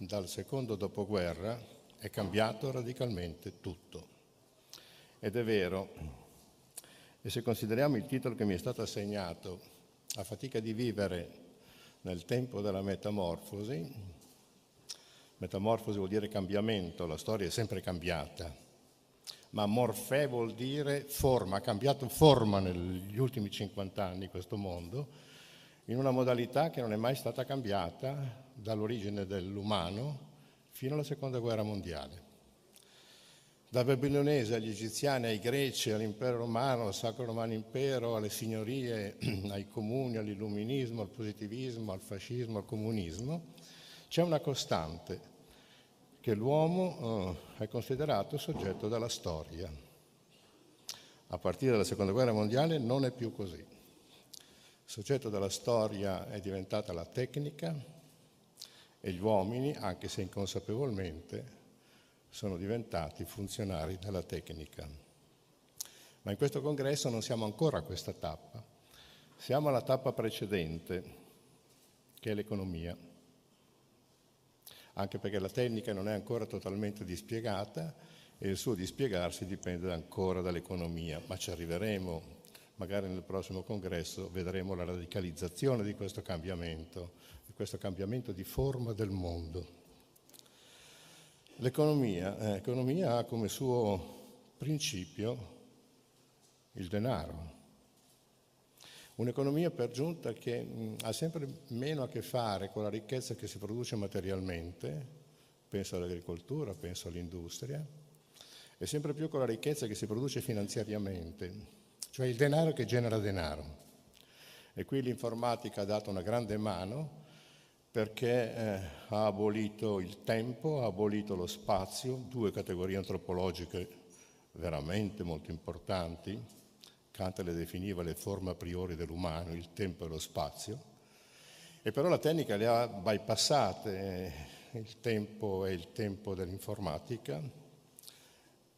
dal secondo dopoguerra è cambiato radicalmente tutto. Ed è vero, e se consideriamo il titolo che mi è stato assegnato, La fatica di vivere nel tempo della metamorfosi, metamorfosi vuol dire cambiamento, la storia è sempre cambiata, ma morfè vuol dire forma, ha cambiato forma negli ultimi 50 anni questo mondo, in una modalità che non è mai stata cambiata dall'origine dell'umano fino alla Seconda Guerra Mondiale. Dal babilonese agli egiziani, ai greci, all'impero romano, al Sacro Romano Impero, alle signorie, ai comuni, all'illuminismo, al positivismo, al fascismo, al comunismo, c'è una costante, che l'uomo è considerato soggetto della storia. A partire dalla Seconda Guerra Mondiale non è più così. Soggetto della storia è diventata la tecnica e gli uomini, anche se inconsapevolmente, sono diventati funzionari della tecnica. Ma in questo congresso non siamo ancora a questa tappa, siamo alla tappa precedente, che è l'economia, anche perché la tecnica non è ancora totalmente dispiegata e il suo dispiegarsi dipende ancora dall'economia, ma ci arriveremo, magari nel prossimo congresso vedremo la radicalizzazione di questo cambiamento di forma del mondo. L'economia ha come suo principio il denaro. Un'economia per giunta che ha sempre meno a che fare con la ricchezza che si produce materialmente, penso all'agricoltura, penso all'industria, e sempre più con la ricchezza che si produce finanziariamente, cioè il denaro che genera denaro. E qui l'informatica ha dato una grande mano perché ha abolito il tempo, ha abolito lo spazio, due categorie antropologiche veramente molto importanti. Kant le definiva le forme a priori dell'umano, il tempo e lo spazio, e però la tecnica le ha bypassate, il tempo è il tempo dell'informatica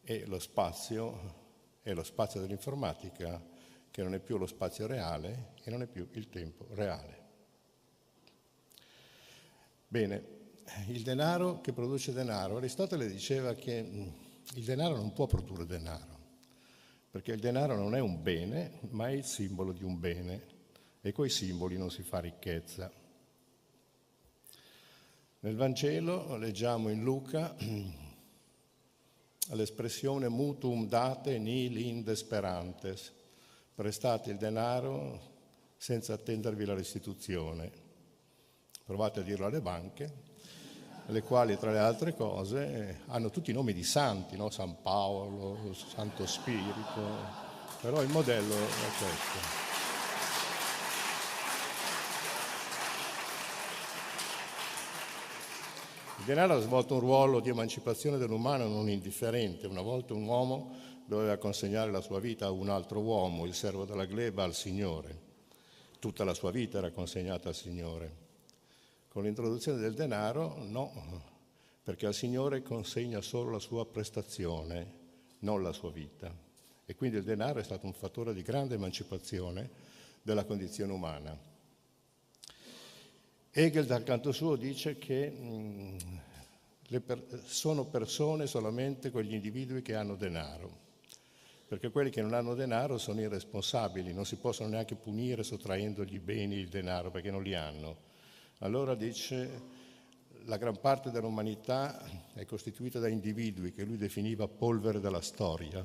e lo spazio è lo spazio dell'informatica, che non è più lo spazio reale e non è più il tempo reale. Bene, il denaro che produce denaro. Aristotele diceva che il denaro non può produrre denaro, perché il denaro non è un bene, ma è il simbolo di un bene, e coi simboli non si fa ricchezza. Nel Vangelo leggiamo in Luca l'espressione mutuum date nihil inde sperantes, prestate il denaro senza attendervi la restituzione. Provate a dirlo alle banche, le quali tra le altre cose hanno tutti i nomi di santi, no? San Paolo, Santo Spirito, però il modello è questo. Il denaro ha svolto un ruolo di emancipazione dell'umano non indifferente. Una volta un uomo doveva consegnare la sua vita a un altro uomo, il servo della gleba, al Signore. Tutta la sua vita era consegnata al Signore. Con l'introduzione del denaro, no, perché al Signore consegna solo la sua prestazione, non la sua vita. E quindi il denaro è stato un fattore di grande emancipazione della condizione umana. Hegel, dal canto suo, dice che sono persone solamente quegli individui che hanno denaro, perché quelli che non hanno denaro sono irresponsabili, non si possono neanche punire sottraendogli i beni, il denaro, perché non li hanno. Allora dice, la gran parte dell'umanità è costituita da individui che lui definiva polvere della storia,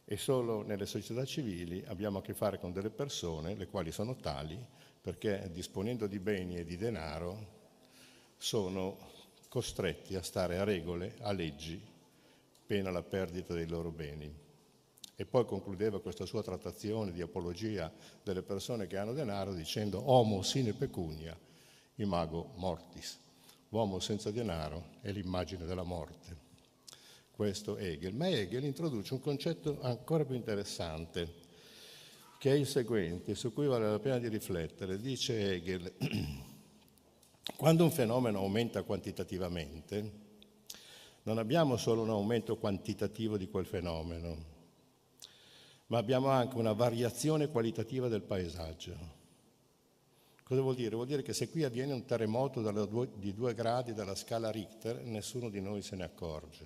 e solo nelle società civili abbiamo a che fare con delle persone, le quali sono tali, perché disponendo di beni e di denaro sono costretti a stare a regole, a leggi, pena la perdita dei loro beni. E poi concludeva questa sua trattazione di apologia delle persone che hanno denaro dicendo homo sine pecunia, imago mortis. L'uomo senza denaro è l'immagine della morte. Questo Hegel. Ma Hegel introduce un concetto ancora più interessante, che è il seguente, su cui vale la pena di riflettere. Dice Hegel, quando un fenomeno aumenta quantitativamente, non abbiamo solo un aumento quantitativo di quel fenomeno, ma abbiamo anche una variazione qualitativa del paesaggio. Cosa vuol dire? Vuol dire che se qui avviene un terremoto di 2 gradi dalla scala Richter, nessuno di noi se ne accorge.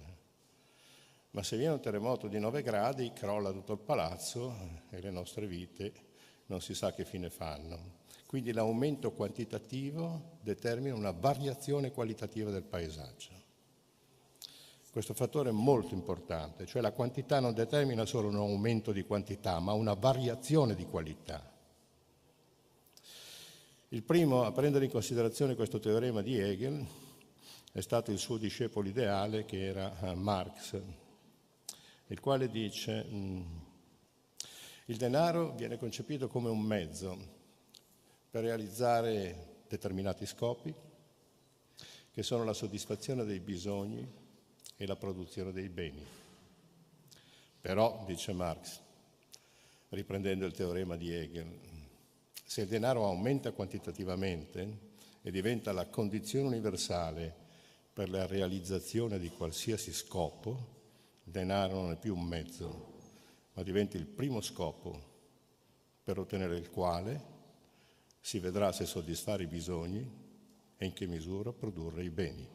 Ma se viene un terremoto di 9 gradi, crolla tutto il palazzo e le nostre vite non si sa che fine fanno. Quindi l'aumento quantitativo determina una variazione qualitativa del paesaggio. Questo fattore è molto importante, cioè la quantità non determina solo un aumento di quantità, ma una variazione di qualità. Il primo a prendere in considerazione questo teorema di Hegel è stato il suo discepolo ideale, che era Marx, il quale dice: il denaro viene concepito come un mezzo per realizzare determinati scopi, che sono la soddisfazione dei bisogni e la produzione dei beni. Però, dice Marx, riprendendo il teorema di Hegel, se il denaro aumenta quantitativamente e diventa la condizione universale per la realizzazione di qualsiasi scopo, il denaro non è più un mezzo, ma diventa il primo scopo per ottenere il quale si vedrà se soddisfare i bisogni e in che misura produrre i beni.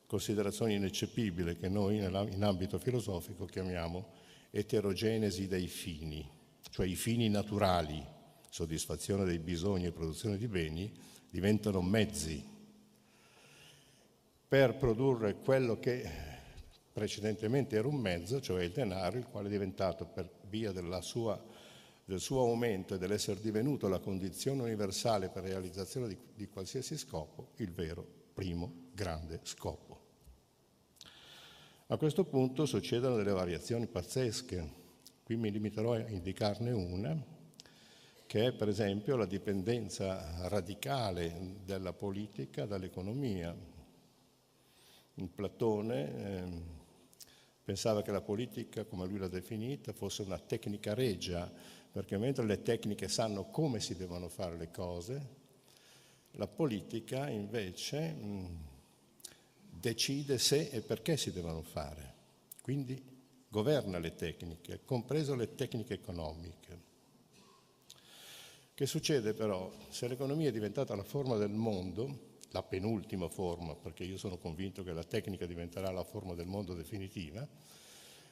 Considerazione ineccepibile che noi in ambito filosofico chiamiamo eterogenesi dei fini, cioè i fini naturali, soddisfazione dei bisogni e produzione di beni, diventano mezzi per produrre quello che precedentemente era un mezzo, cioè il denaro, il quale è diventato, per via del suo aumento e dell'essere divenuto la condizione universale per la realizzazione di qualsiasi scopo, il vero primo grande scopo. A questo punto succedono delle variazioni pazzesche. Qui mi limiterò a indicarne una, che è per esempio la dipendenza radicale della politica dall'economia. Platone pensava che la politica, come lui l'ha definita, fosse una tecnica regia, perché mentre le tecniche sanno come si devono fare le cose, la politica invece decide se e perché si devono fare, quindi governa le tecniche, compreso le tecniche economiche. Che succede però? Se l'economia è diventata la forma del mondo, la penultima forma, perché io sono convinto che la tecnica diventerà la forma del mondo definitiva,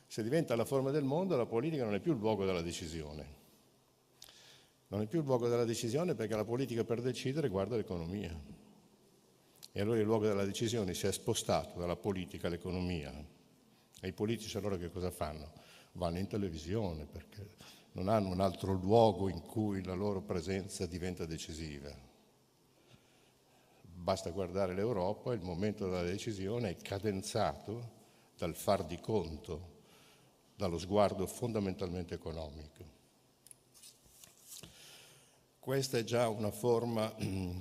se diventa la forma del mondo, la politica non è più il luogo della decisione. Non è più il luogo della decisione perché la politica per decidere guarda l'economia. E allora il luogo della decisione si è spostato dalla politica all'economia. E i politici allora che cosa fanno? Vanno in televisione perché non hanno un altro luogo in cui la loro presenza diventa decisiva. Basta guardare l'Europa, il momento della decisione è cadenzato dal far di conto, dallo sguardo fondamentalmente economico. Questa è già una forma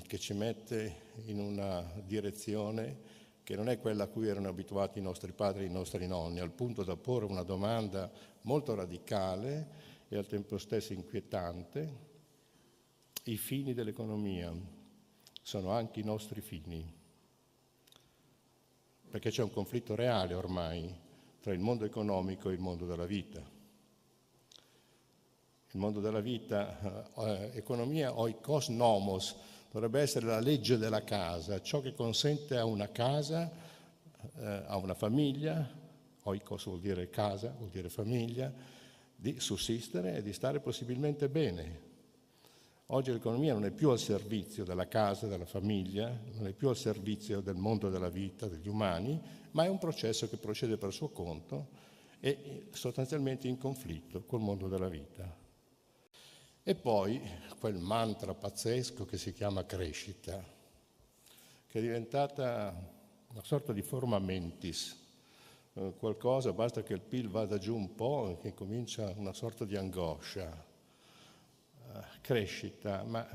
che ci mette in una direzione che non è quella a cui erano abituati i nostri padri e i nostri nonni, al punto da porre una domanda molto radicale e al tempo stesso inquietante: i fini dell'economia sono anche i nostri fini? Perché c'è un conflitto reale ormai tra il mondo economico e il mondo della vita. Il mondo della vita, economia oikos nomos, dovrebbe essere la legge della casa, ciò che consente a una casa, a una famiglia, oikos vuol dire casa, vuol dire famiglia, di sussistere e di stare possibilmente bene. Oggi l'economia non è più al servizio della casa, della famiglia, non è più al servizio del mondo della vita, degli umani, ma è un processo che procede per suo conto e sostanzialmente in conflitto col mondo della vita. E poi quel mantra pazzesco che si chiama crescita, che è diventata una sorta di forma mentis, qualcosa, basta che il PIL vada giù un po' e che comincia una sorta di angoscia. Crescita, ma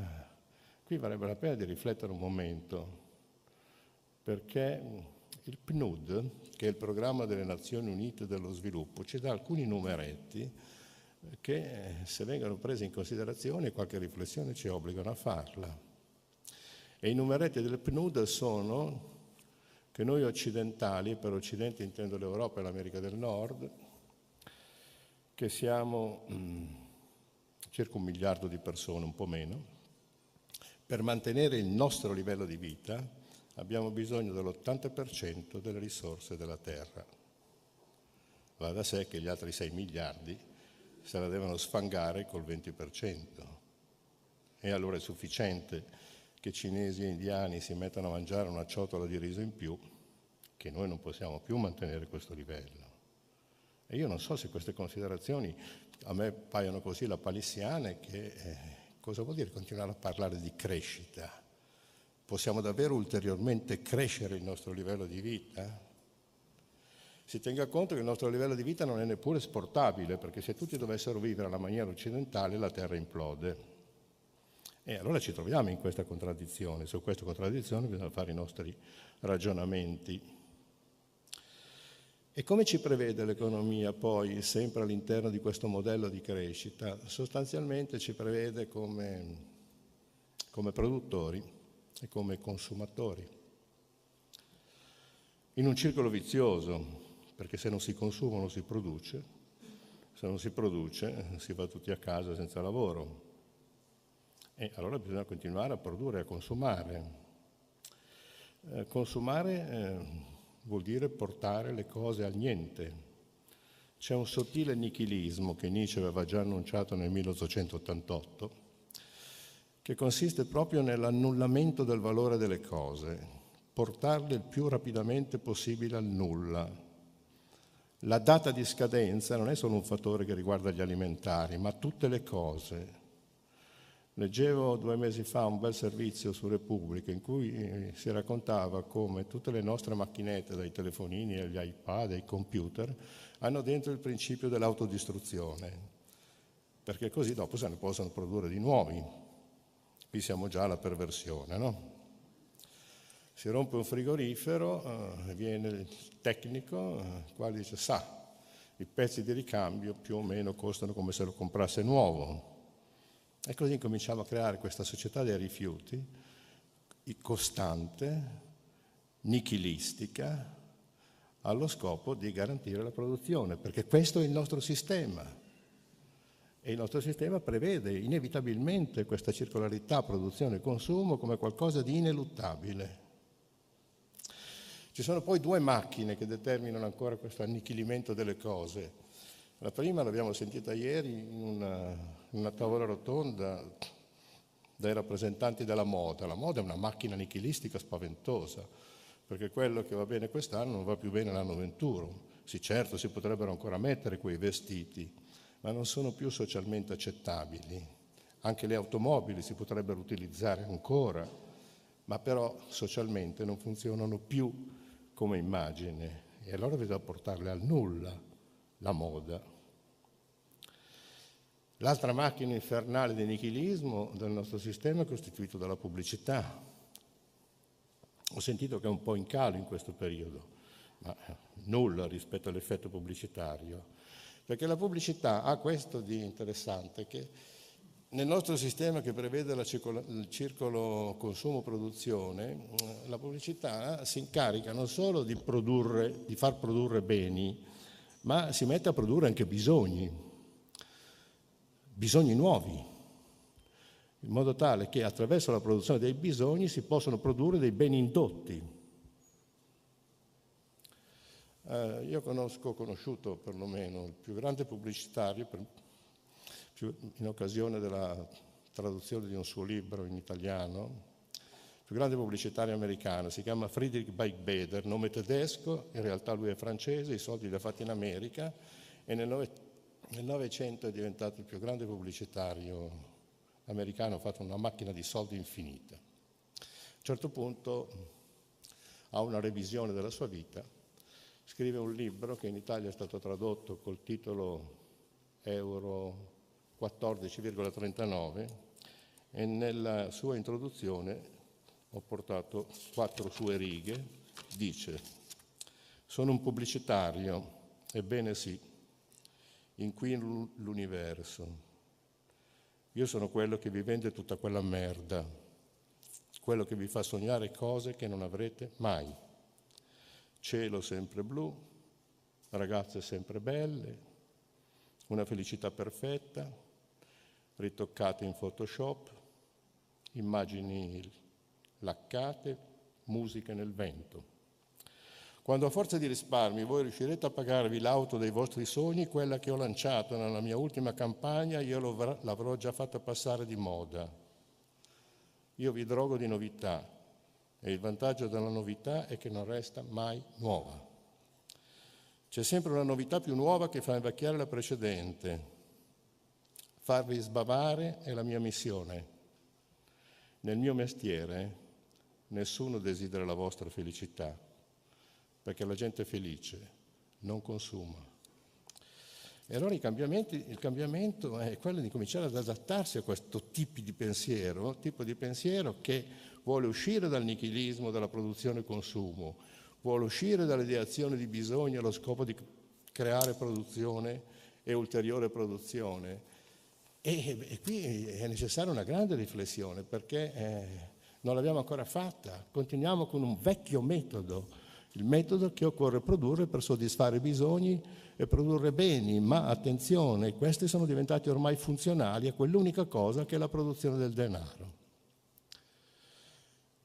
qui varrebbe la pena di riflettere un momento, perché il PNUD, che è il Programma delle Nazioni Unite dello Sviluppo, ci dà alcuni numeretti che, se vengono presi in considerazione, qualche riflessione ci obbligano a farla. E i numeretti del PNUD sono che noi occidentali, per occidente intendo l'Europa e l'America del Nord, che siamo circa 1 miliardo di persone, un po' meno, per mantenere il nostro livello di vita abbiamo bisogno dell'80% delle risorse della terra. Va da sé che gli altri 6 miliardi se la devono sfangare col 20%. E allora è sufficiente che cinesi e indiani si mettano a mangiare una ciotola di riso in più, che noi non possiamo più mantenere questo livello. E io non so se queste considerazioni a me paiono così lapalissiane, che cosa vuol dire continuare a parlare di crescita? Possiamo davvero ulteriormente crescere il nostro livello di vita? Si tenga conto che il nostro livello di vita non è neppure esportabile, perché se tutti dovessero vivere alla maniera occidentale la Terra implode. E allora ci troviamo in questa contraddizione. Su questa contraddizione bisogna fare i nostri ragionamenti. E come ci prevede l'economia poi, sempre all'interno di questo modello di crescita? Sostanzialmente ci prevede come produttori e come consumatori. In un circolo vizioso, perché se non si consuma non si produce, se non si produce si va tutti a casa senza lavoro. E allora bisogna continuare a produrre e a consumare. Consumare vuol dire portare le cose al niente. C'è un sottile nichilismo che Nietzsche aveva già annunciato nel 1888, che consiste proprio nell'annullamento del valore delle cose, portarle il più rapidamente possibile al nulla. La data di scadenza non è solo un fattore che riguarda gli alimentari, ma tutte le cose. Leggevo 2 mesi fa un bel servizio su Repubblica in cui si raccontava come tutte le nostre macchinette, dai telefonini agli iPad, ai computer, hanno dentro il principio dell'autodistruzione, perché così dopo se ne possono produrre di nuovi. Qui siamo già alla perversione, no? Si rompe un frigorifero, viene il tecnico, il quale dice, i pezzi di ricambio più o meno costano come se lo comprasse nuovo. E così cominciamo a creare questa società dei rifiuti, costante, nichilistica, allo scopo di garantire la produzione, perché questo è il nostro sistema. E il nostro sistema prevede inevitabilmente questa circolarità produzione e consumo come qualcosa di ineluttabile. Ci sono poi 2 macchine che determinano ancora questo annichilimento delle cose. La prima l'abbiamo sentita ieri in una tavola rotonda dai rappresentanti della moda. La moda è una macchina nichilistica spaventosa, perché quello che va bene quest'anno non va più bene l'anno venturo. Sì, certo, si potrebbero ancora mettere quei vestiti, ma non sono più socialmente accettabili. Anche le automobili si potrebbero utilizzare ancora, ma però socialmente non funzionano più come immagine. E allora bisogna portarle al nulla, la moda. L'altra macchina infernale di nichilismo del nostro sistema è costituito dalla pubblicità. Ho sentito che è un po' in calo in questo periodo, ma nulla rispetto all'effetto pubblicitario, perché la pubblicità ha questo di interessante, che nel nostro sistema che prevede il circolo consumo-produzione, la pubblicità si incarica non solo di far produrre beni, ma si mette a produrre anche bisogni nuovi, in modo tale che attraverso la produzione dei bisogni si possono produrre dei beni indotti. Io ho conosciuto perlomeno il più grande pubblicitario, in occasione della traduzione di un suo libro in italiano, il più grande pubblicitario americano, si chiama Friedrich Beigbeder, nome tedesco, in realtà lui è francese, i soldi li ha fatti in America e nel Novecento è diventato il più grande pubblicitario americano, ha fatto una macchina di soldi infinita. A un certo punto ha una revisione della sua vita, scrive un libro che in Italia è stato tradotto col titolo Euro 14,39 e nella sua introduzione ho portato 4 sue righe, dice: sono un pubblicitario, ebbene sì, in cui l'universo. Io sono quello che vi vende tutta quella merda, quello che vi fa sognare cose che non avrete mai. Cielo sempre blu, ragazze sempre belle, una felicità perfetta, ritoccate in Photoshop, immagini laccate, musiche nel vento. Quando a forza di risparmi voi riuscirete a pagarvi l'auto dei vostri sogni, quella che ho lanciato nella mia ultima campagna, io l'avrò già fatta passare di moda. Io vi drogo di novità e il vantaggio della novità è che non resta mai nuova. C'è sempre una novità più nuova che fa invecchiare la precedente. Farvi sbavare è la mia missione. Nel mio mestiere nessuno desidera la vostra felicità, perché la gente felice non consuma. E allora il cambiamento è quello di cominciare ad adattarsi a questo tipo di pensiero che vuole uscire dal nichilismo, dalla produzione e consumo, vuole uscire dall'ideazione di bisogno allo scopo di creare produzione e ulteriore produzione. E qui è necessaria una grande riflessione, perché non l'abbiamo ancora fatta. Continuiamo con un vecchio metodo, il metodo che occorre produrre per soddisfare i bisogni e produrre beni, ma attenzione, questi sono diventati ormai funzionali a quell'unica cosa che è la produzione del denaro.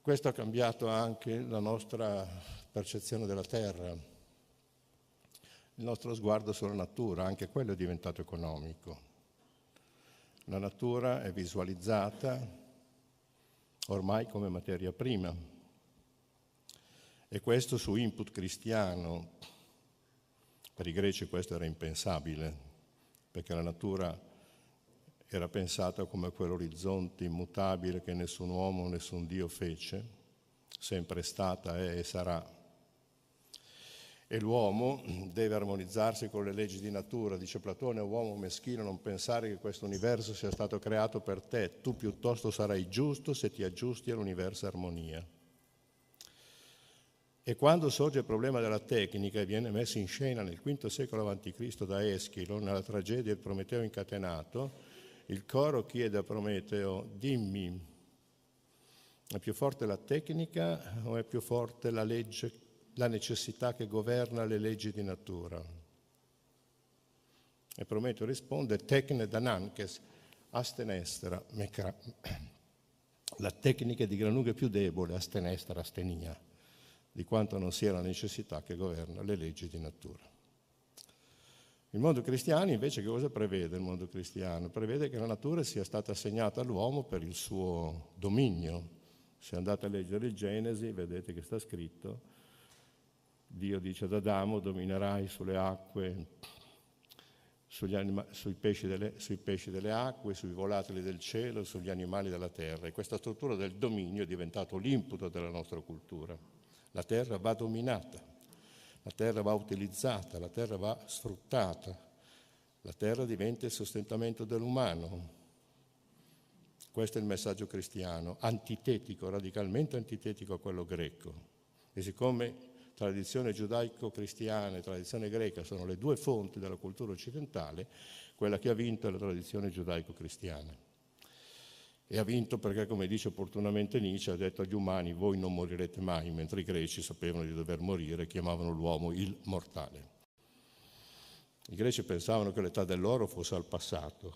Questo ha cambiato anche la nostra percezione della terra, il nostro sguardo sulla natura, anche quello è diventato economico. La natura è visualizzata ormai come materia prima e questo su input cristiano. Per i greci questo era impensabile, perché la natura era pensata come quell'orizzonte immutabile che nessun uomo, nessun Dio fece, sempre stata, è e sarà. E l'uomo deve armonizzarsi con le leggi di natura. Dice Platone: uomo meschino, non pensare che questo universo sia stato creato per te, tu piuttosto sarai giusto se ti aggiusti all'universo armonia. E quando sorge il problema della tecnica e viene messo in scena nel V secolo a.C. da Eschilo, nella tragedia del Prometeo incatenato, il coro chiede a Prometeo: dimmi, è più forte la tecnica o è più forte la legge, la necessità che governa le leggi di natura? E Prometeo risponde: tecne danankes astenestera mecra. La tecnica è di gran lunga più debole, astenestera, astenia, di quanto non sia la necessità che governa le leggi di natura. Il mondo cristiano invece che cosa prevede? Il mondo cristiano prevede che la natura sia stata assegnata all'uomo per il suo dominio. Se andate a leggere il Genesi vedete che sta scritto: Dio dice ad Adamo: dominerai sulle acque, sui pesci delle acque, sui volatili del cielo, sugli animali della terra. E questa struttura del dominio è diventato l'input della nostra cultura. La terra va dominata, la terra va utilizzata, la terra va sfruttata, la terra diventa il sostentamento dell'umano. Questo è il messaggio cristiano, antitetico, radicalmente antitetico a quello greco. E siccome tradizione giudaico-cristiana e tradizione greca sono le due fonti della cultura occidentale, quella che ha vinto è la tradizione giudaico-cristiana. E ha vinto perché, come dice opportunamente Nietzsche, ha detto agli umani: voi non morirete mai, mentre i greci sapevano di dover morire e chiamavano l'uomo il mortale. I greci pensavano che l'età dell'oro fosse al passato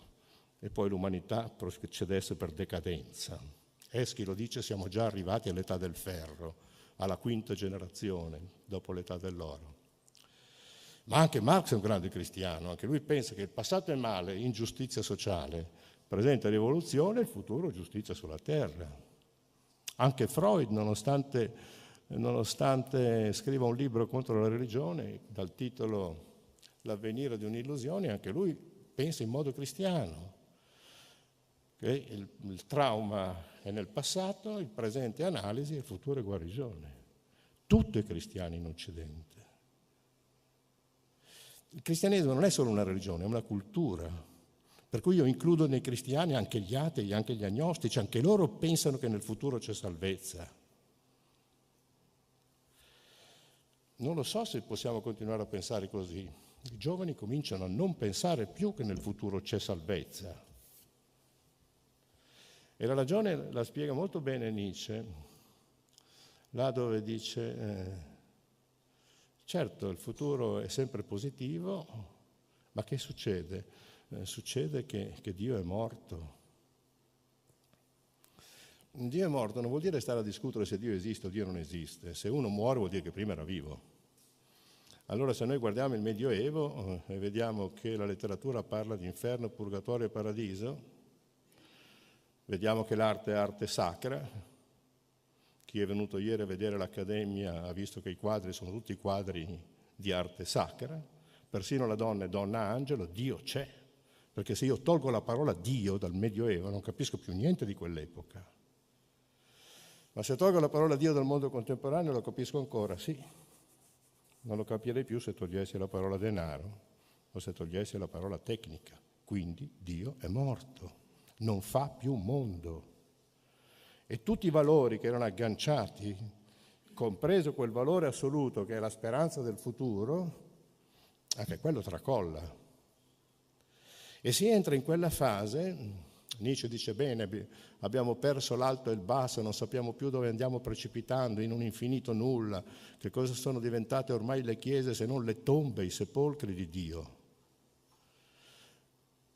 e poi l'umanità procedesse per decadenza. Eschilo dice: siamo già arrivati all'età del ferro, alla quinta generazione dopo l'età dell'oro. Ma anche Marx è un grande cristiano, anche lui pensa che il passato è male, ingiustizia sociale, il presente è rivoluzione, il futuro giustizia sulla terra. Anche Freud, nonostante scriva un libro contro la religione dal titolo L'avvenire di un'illusione, anche lui pensa in modo cristiano, che il trauma è nel passato, il presente è analisi, il futuro è guarigione. Tutto è cristiano in Occidente. Il cristianesimo non è solo una religione, è una cultura. Per cui io includo nei cristiani anche gli atei, anche gli agnostici, anche loro pensano che nel futuro c'è salvezza. Non lo so se possiamo continuare a pensare così. I giovani cominciano a non pensare più che nel futuro c'è salvezza. E la ragione la spiega molto bene Nietzsche, là dove dice: certo, il futuro è sempre positivo, ma che succede? Succede che Dio è morto. Dio è morto non vuol dire stare a discutere se Dio esiste o Dio non esiste. Se uno muore vuol dire che prima era vivo. Allora se noi guardiamo il Medioevo e vediamo che la letteratura parla di inferno, purgatorio e paradiso, vediamo che l'arte è arte sacra. Chi è venuto ieri a vedere l'Accademia ha visto che i quadri sono tutti quadri di arte sacra, persino la donna è donna angelo, Dio c'è, perché se io tolgo la parola Dio dal Medioevo non capisco più niente di quell'epoca. Ma se tolgo la parola Dio dal mondo contemporaneo lo capisco ancora, sì. Non lo capirei più se togliessi la parola denaro o se togliessi la parola tecnica. Quindi Dio è morto, non fa più mondo. E tutti i valori che erano agganciati, compreso quel valore assoluto che è la speranza del futuro, anche quello tracolla. E si entra in quella fase, Nietzsche dice bene, abbiamo perso l'alto e il basso, non sappiamo più dove andiamo precipitando, in un infinito nulla, che cosa sono diventate ormai le chiese se non le tombe, i sepolcri di Dio.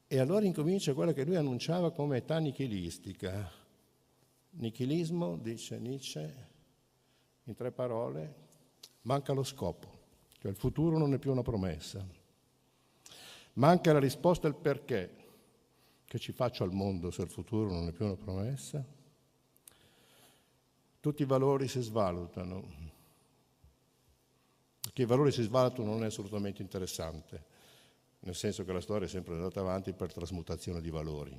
E allora incomincia quella che lui annunciava come età nichilistica. Nichilismo, dice Nietzsche, in 3 parole, manca lo scopo, cioè il futuro non è più una promessa. Manca la risposta al perché. Che ci faccio al mondo se il futuro non è più una promessa? Tutti i valori si svalutano. Che i valori si svalutano non è assolutamente interessante, nel senso che la storia è sempre andata avanti per trasmutazione di valori.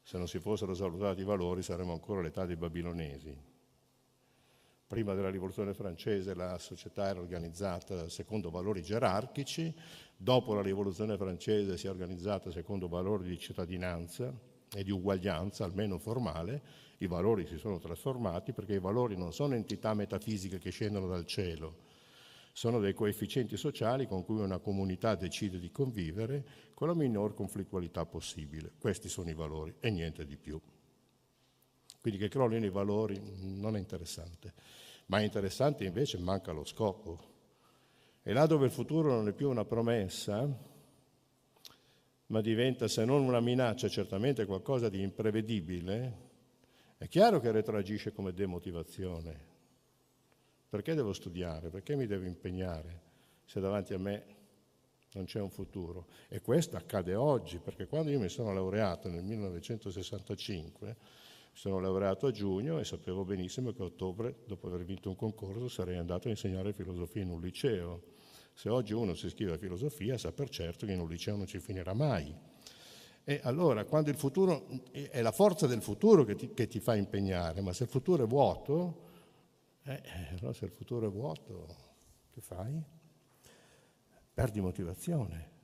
Se non si fossero svalutati i valori saremmo ancora all'età dei babilonesi. Prima della rivoluzione francese la società era organizzata secondo valori gerarchici, dopo la rivoluzione francese si è organizzata secondo valori di cittadinanza e di uguaglianza, almeno formale. I valori si sono trasformati perché i valori non sono entità metafisiche che scendono dal cielo, sono dei coefficienti sociali con cui una comunità decide di convivere con la minor conflittualità possibile. Questi sono i valori e niente di più. Quindi che crollino i valori non è interessante, ma è interessante invece manca lo scopo. E là dove il futuro non è più una promessa, ma diventa se non una minaccia certamente qualcosa di imprevedibile, è chiaro che retroagisce come demotivazione. Perché devo studiare? Perché mi devo impegnare se davanti a me non c'è un futuro? E questo accade oggi, perché quando io mi sono laureato nel 1965, sono laureato a giugno e sapevo benissimo che a ottobre, dopo aver vinto un concorso, sarei andato a insegnare filosofia in un liceo. Se oggi uno si iscrive a filosofia sa per certo che in un liceo non ci finirà mai. E allora, quando il futuro è la forza del futuro che ti fa impegnare, ma se il futuro è vuoto, allora se il futuro è vuoto, che fai? Perdi motivazione.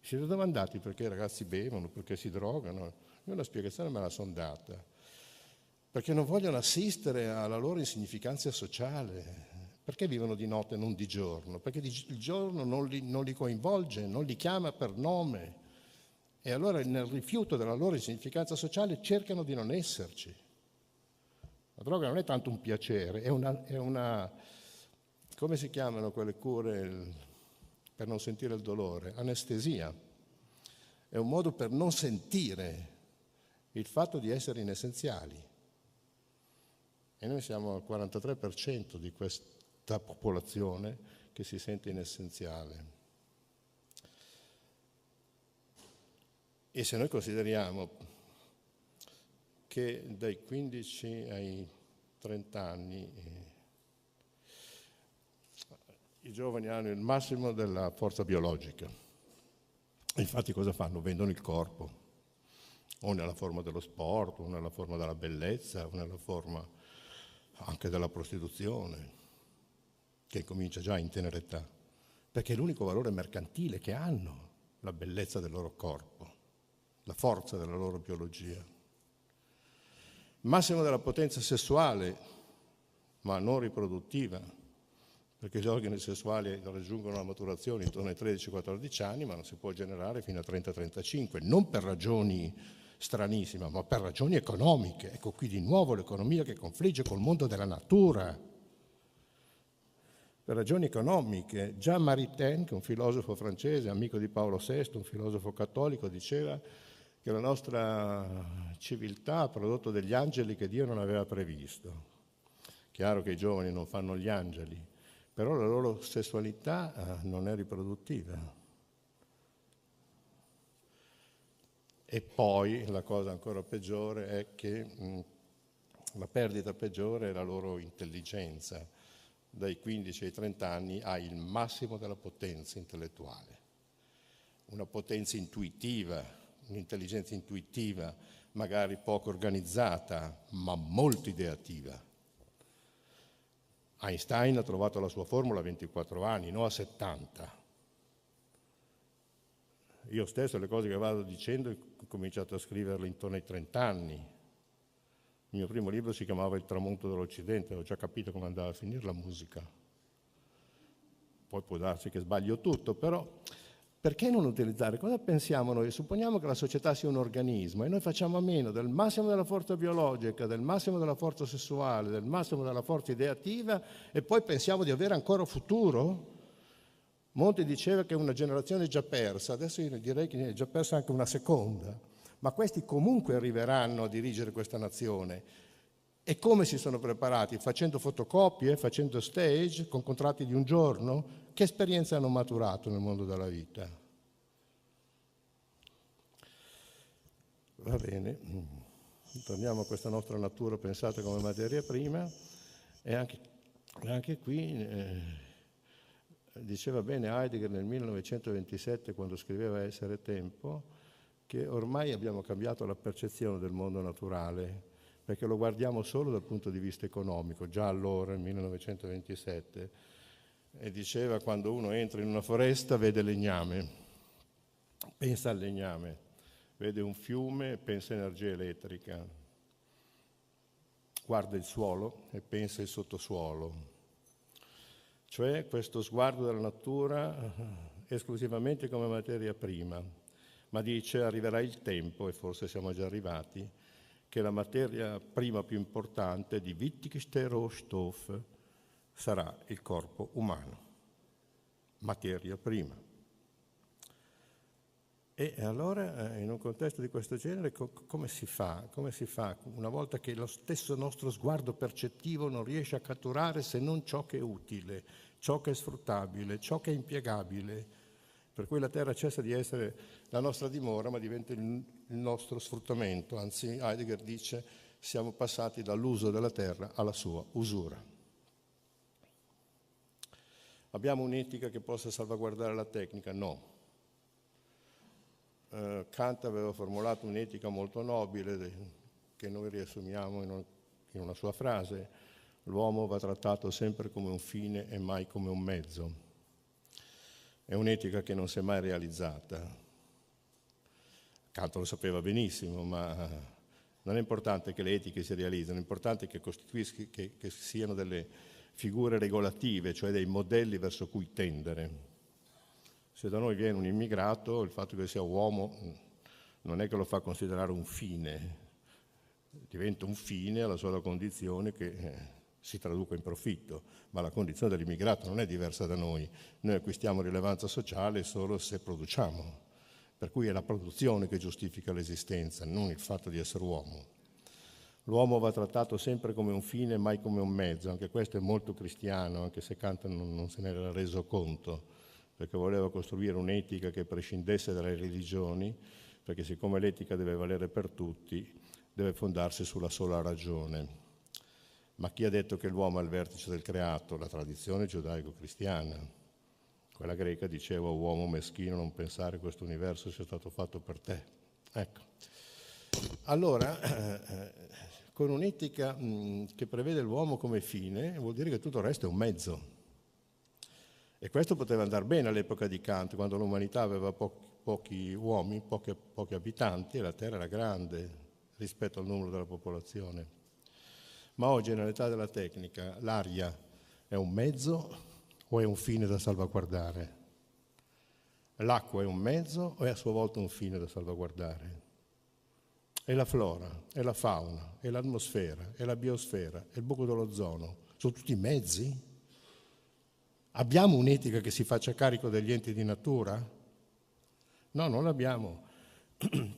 Siete domandati perché i ragazzi bevono, perché si drogano? Io una spiegazione me la sono data, perché non vogliono assistere alla loro insignificanza sociale. Perché vivono di notte e non di giorno? Perché il giorno non li coinvolge, non li chiama per nome. E allora nel rifiuto della loro insignificanza sociale cercano di non esserci. La droga non è tanto un piacere, è una come si chiamano quelle cure per non sentire il dolore? Anestesia. È un modo per non sentire il fatto di essere inessenziali. E noi siamo al 43% di questa popolazione che si sente inessenziale. E se noi consideriamo che dai 15 ai 30 anni i giovani hanno il massimo della forza biologica, infatti cosa fanno? Vendono il corpo, o nella forma dello sport, o nella forma della bellezza, o nella forma anche della prostituzione, che comincia già in tenera età, perché è l'unico valore mercantile che hanno, la bellezza del loro corpo, la forza della loro biologia. Massimo della potenza sessuale, ma non riproduttiva, perché gli organi sessuali raggiungono la maturazione intorno ai 13-14 anni, ma non si può generare fino a 30-35, non per ragioni stranissime, ma per ragioni economiche. Ecco qui di nuovo l'economia che confligge col mondo della natura. Per ragioni economiche. Già Maritain, che è un filosofo francese, amico di Paolo VI, un filosofo cattolico, diceva che la nostra civiltà ha prodotto degli angeli che Dio non aveva previsto. Chiaro che i giovani non fanno gli angeli, però la loro sessualità non è riproduttiva. E poi la cosa ancora peggiore è che la perdita peggiore è la loro intelligenza. Dai 15 ai 30 anni hai il massimo della potenza intellettuale, una potenza intuitiva, un'intelligenza intuitiva, magari poco organizzata, ma molto ideativa. Einstein ha trovato la sua formula a 24 anni, non a 70. Io stesso le cose che vado dicendo ho cominciato a scriverle intorno ai 30 anni. Il mio primo libro si chiamava Il tramonto dell'Occidente, ho già capito come andava a finire la musica. Poi può darsi che sbaglio tutto, però perché non utilizzare? Cosa pensiamo noi? Supponiamo che la società sia un organismo e noi facciamo a meno del massimo della forza biologica, del massimo della forza sessuale, del massimo della forza ideativa e poi pensiamo di avere ancora futuro? Monti diceva che è una generazione già persa, adesso io direi che è già persa anche una seconda, ma questi comunque arriveranno a dirigere questa nazione. E come si sono preparati? Facendo fotocopie, facendo stage, con contratti di un giorno? Che esperienze hanno maturato nel mondo della vita? Va bene, torniamo a questa nostra natura pensata come materia prima e anche qui diceva bene Heidegger nel 1927 quando scriveva Essere tempo che ormai abbiamo cambiato la percezione del mondo naturale perché lo guardiamo solo dal punto di vista economico, già allora nel 1927, e diceva quando uno entra in una foresta vede legname, pensa al legname, vede un fiume, pensa a energia elettrica, guarda il suolo e pensa al sottosuolo. Cioè questo sguardo della natura esclusivamente come materia prima, ma dice arriverà il tempo, e forse siamo già arrivati, che la materia prima più importante di wichtigster Rohstoff sarà il corpo umano, materia prima. E allora in un contesto di questo genere come si fa? Come si fa una volta che lo stesso nostro sguardo percettivo non riesce a catturare se non ciò che è utile, ciò che è sfruttabile, ciò che è impiegabile, per cui la terra cessa di essere la nostra dimora ma diventa il nostro sfruttamento, anzi Heidegger dice siamo passati dall'uso della terra alla sua usura. Abbiamo un'etica che possa salvaguardare la tecnica? No. Kant aveva formulato un'etica molto nobile che noi riassumiamo in una sua frase: l'uomo va trattato sempre come un fine e mai come un mezzo. È un'etica che non si è mai realizzata. Kant lo sapeva benissimo, ma non è importante che le etiche si realizzino, è importante che siano delle figure regolative, cioè dei modelli verso cui tendere. Se da noi viene un immigrato, il fatto che sia uomo non è che lo fa considerare un fine, diventa un fine alla sola condizione che si traduca in profitto, ma la condizione dell'immigrato non è diversa da noi. Noi acquistiamo rilevanza sociale solo se produciamo, per cui è la produzione che giustifica l'esistenza, non il fatto di essere uomo. L'uomo va trattato sempre come un fine, mai come un mezzo, anche questo è molto cristiano, anche se Kant non se n'era reso conto, perché voleva costruire un'etica che prescindesse dalle religioni, perché siccome l'etica deve valere per tutti, deve fondarsi sulla sola ragione. Ma chi ha detto che l'uomo è al vertice del creato? La tradizione giudaico-cristiana. Quella greca diceva: uomo meschino, non pensare che questo universo sia stato fatto per te. Ecco. Allora, con un'etica che prevede l'uomo come fine, vuol dire che tutto il resto è un mezzo. E questo poteva andare bene all'epoca di Kant, quando l'umanità aveva pochi uomini, pochi abitanti, e la Terra era grande rispetto al numero della popolazione. Ma oggi, nell'età della tecnica, l'aria è un mezzo o è un fine da salvaguardare? L'acqua è un mezzo o è a sua volta un fine da salvaguardare? E la flora, e la fauna, e l'atmosfera, e la biosfera, e il buco dell'ozono, sono tutti mezzi? Abbiamo un'etica che si faccia carico degli enti di natura? No, non l'abbiamo.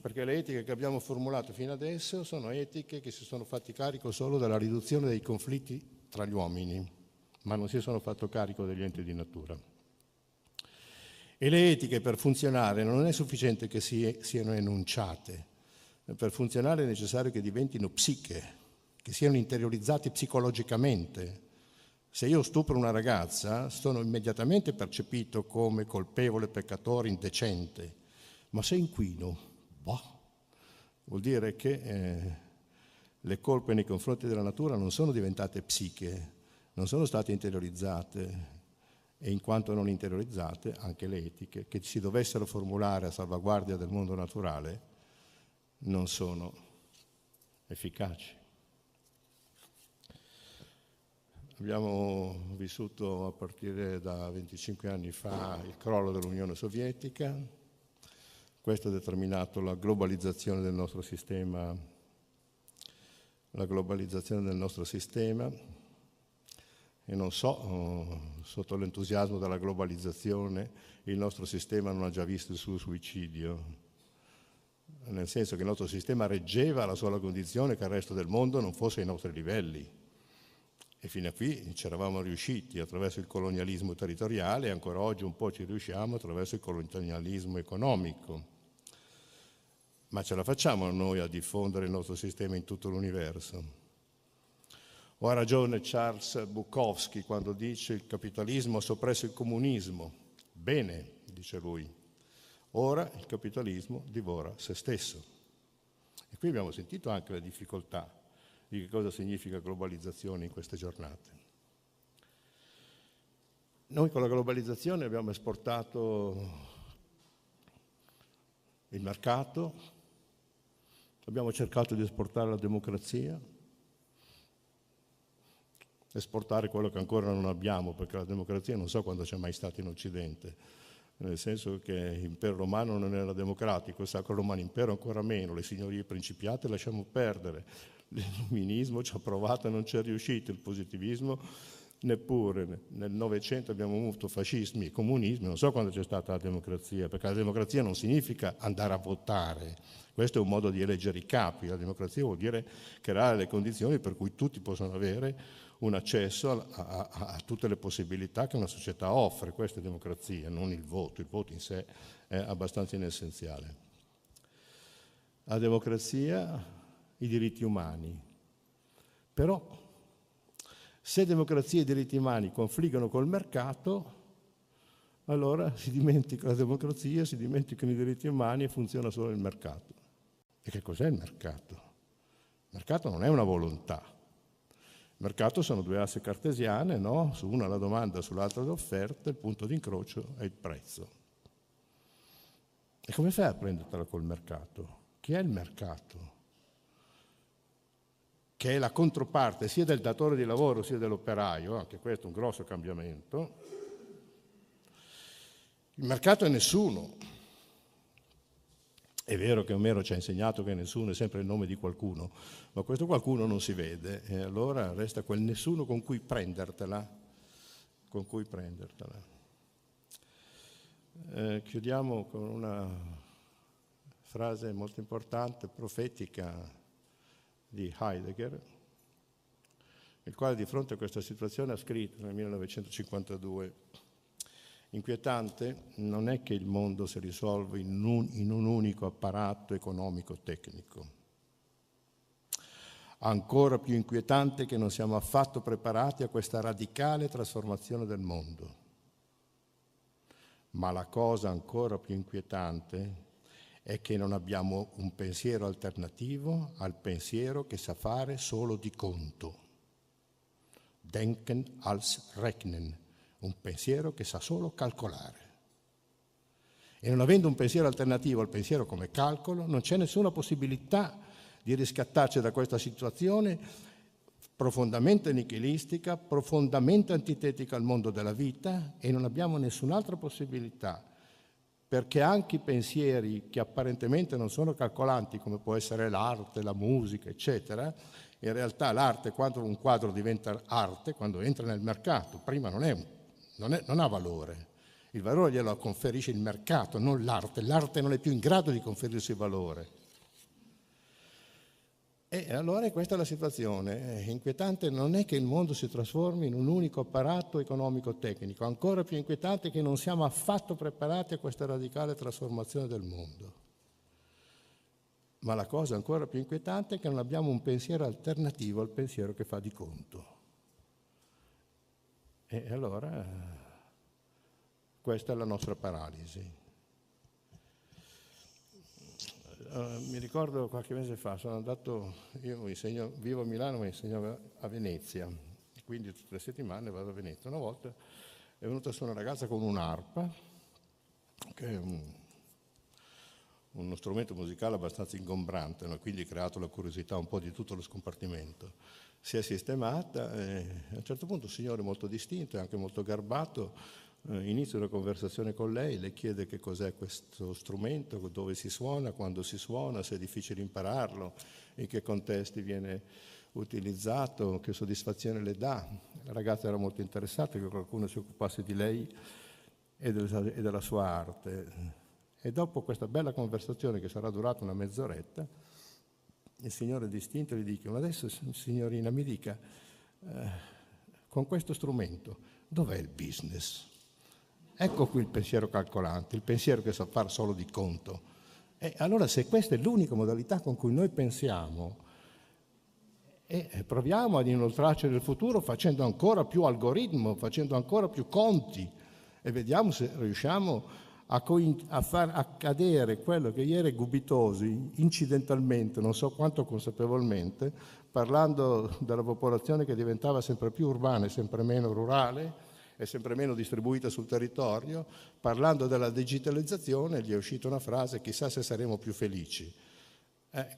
perché le etiche che abbiamo formulato fino adesso sono etiche che si sono fatti carico solo della riduzione dei conflitti tra gli uomini, ma non si sono fatto carico degli enti di natura. E le etiche per funzionare non è sufficiente che siano enunciate, per funzionare è necessario che diventino psiche, che siano interiorizzate psicologicamente. Se io stupro una ragazza, sono immediatamente percepito come colpevole, peccatore, indecente, ma se inquino, vuol dire che le colpe nei confronti della natura non sono diventate psiche, non sono state interiorizzate, e in quanto non interiorizzate, anche le etiche che si dovessero formulare a salvaguardia del mondo naturale non sono efficaci. Abbiamo vissuto a partire da 25 anni fa il crollo dell'Unione Sovietica. Questo ha determinato la globalizzazione del nostro sistema, e non so, sotto l'entusiasmo della globalizzazione il nostro sistema non ha già visto il suo suicidio, nel senso che il nostro sistema reggeva la sola condizione che il resto del mondo non fosse ai nostri livelli. E fino a qui ci eravamo riusciti attraverso il colonialismo territoriale e ancora oggi un po' ci riusciamo attraverso il colonialismo economico. Ma ce la facciamo noi a diffondere il nostro sistema in tutto l'universo? O ha ragione Charles Bukowski quando dice il capitalismo ha soppresso il comunismo? Bene, dice lui, ora il capitalismo divora se stesso. E qui abbiamo sentito anche la difficoltà di che cosa significa globalizzazione in queste giornate. Noi con la globalizzazione abbiamo esportato il mercato, abbiamo cercato di esportare la democrazia, esportare quello che ancora non abbiamo, perché la democrazia non so quando c'è mai stata in Occidente, nel senso che l'impero romano non era democratico, il Sacro Romano Impero ancora meno, le signorie principiate lasciamo perdere, l'illuminismo ci ha provato e non ci è riuscito, il positivismo neppure. Nel Novecento abbiamo avuto fascismi e comunismi, non so quando c'è stata la democrazia, perché la democrazia non significa andare a votare, questo è un modo di eleggere i capi, la democrazia vuol dire creare le condizioni per cui tutti possono avere un accesso a tutte le possibilità che una società offre, questa è democrazia, non il voto in sé è abbastanza inessenziale. La democrazia, i diritti umani, però se democrazia e diritti umani confliggono col mercato, allora si dimentica la democrazia, si dimenticano i diritti umani e funziona solo il mercato. E che cos'è il mercato? Il mercato non è una volontà. Il mercato sono due asse cartesiane, no? Su una la domanda, sull'altra l'offerta, il punto di incrocio è il prezzo. E come fai a prendertela col mercato? Chi è il mercato? Che è la controparte sia del datore di lavoro sia dell'operaio, anche questo è un grosso cambiamento. Il mercato è nessuno. È vero che Omero ci ha insegnato che nessuno è sempre il nome di qualcuno, ma questo qualcuno non si vede e allora resta quel nessuno con cui prendertela. Chiudiamo con una frase molto importante, profetica di Heidegger, il quale di fronte a questa situazione ha scritto nel 1952: inquietante non è che il mondo si risolve in un unico apparato economico-tecnico. Ancora più inquietante che non siamo affatto preparati a questa radicale trasformazione del mondo. Ma la cosa ancora più inquietante è che non abbiamo un pensiero alternativo al pensiero che sa fare solo di conto. Denken als Rechnen. Un pensiero che sa solo calcolare. E non avendo un pensiero alternativo al pensiero come calcolo, non c'è nessuna possibilità di riscattarci da questa situazione profondamente nichilistica, profondamente antitetica al mondo della vita, e non abbiamo nessun'altra possibilità, perché anche i pensieri che apparentemente non sono calcolanti, come può essere l'arte, la musica, eccetera, in realtà l'arte, quando un quadro diventa arte, quando entra nel mercato, prima non ha valore. Il valore glielo conferisce il mercato, non l'arte. L'arte non è più in grado di conferirsi valore. E allora questa è la situazione. Inquietante non è che il mondo si trasformi in un unico apparato economico-tecnico, ancora più inquietante è che non siamo affatto preparati a questa radicale trasformazione del mondo. Ma la cosa ancora più inquietante è che non abbiamo un pensiero alternativo al pensiero che fa di conto. E allora questa è la nostra paralisi. Mi ricordo qualche mese fa, sono andato, vivo a Milano ma insegno a Venezia, quindi tutte le settimane vado a Venezia. Una volta è venuta su una ragazza con un'arpa, che è uno strumento musicale abbastanza ingombrante, no? Quindi ha creato la curiosità un po' di tutto lo scompartimento. Si è sistemata e a un certo punto un signore molto distinto e anche molto garbato inizia una conversazione con lei, le chiede che cos'è questo strumento, dove si suona, quando si suona, se è difficile impararlo, in che contesti viene utilizzato, che soddisfazione le dà. La ragazza era molto interessata che qualcuno si occupasse di lei e della sua arte. E dopo questa bella conversazione che sarà durata una mezz'oretta, il signore distinto gli dice: ma adesso signorina mi dica, con questo strumento dov'è il business? Ecco qui il pensiero calcolante, il pensiero che sa fare solo di conto. E allora se questa è l'unica modalità con cui noi pensiamo, proviamo ad inoltrarci nel futuro facendo ancora più algoritmo, facendo ancora più conti e vediamo se riusciamo a far accadere quello che ieri Gubitosi, incidentalmente, non so quanto consapevolmente, parlando della popolazione che diventava sempre più urbana e sempre meno rurale, è sempre meno distribuita sul territorio, parlando della digitalizzazione gli è uscita una frase: chissà se saremo più felici.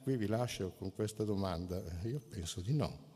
Qui vi lascio con questa domanda, io penso di no.